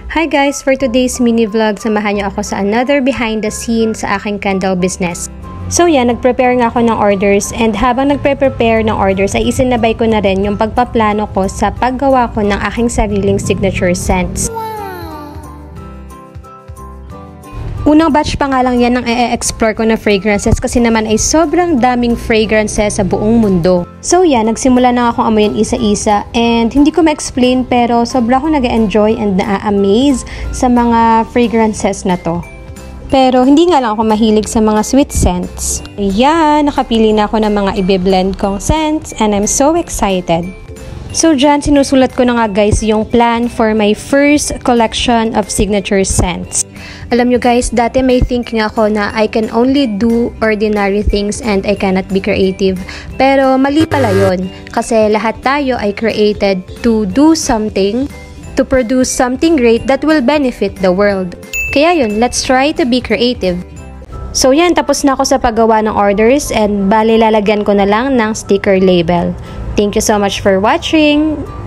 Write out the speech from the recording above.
Hi guys! For today's mini vlog, samahan niyo ako sa another behind the scenes sa aking candle business. So yan, nagprepare nga ako ng orders and habang nagprepare ng orders ay isinabay ko na rin yung pagpaplano ko sa paggawa ko ng aking sariling signature scents. Unang batch pa nga lang yan ng e-explore ko na fragrances kasi naman ay sobrang daming fragrances sa buong mundo. So yan, nagsimula na akong amoyin isa-isa and hindi ko ma-explain pero sobra akong nag-enjoy and na-amaze sa mga fragrances na to. Pero hindi nga lang ako mahilig sa mga sweet scents. Ayan, nakapili na ako ng mga i-blend kong scents and I'm so excited. So dyan, sinusulat ko na nga guys yung plan for my first collection of signature scents. Alam nyo guys, dati may thinking ako na I can only do ordinary things and I cannot be creative. Pero mali pala yun. Kasi lahat tayo ay created to do something, to produce something great that will benefit the world. Kaya yun, let's try to be creative. So yan, tapos na ako sa paggawa ng orders and bali lalagyan ko na lang ng sticker label. Thank you so much for watching!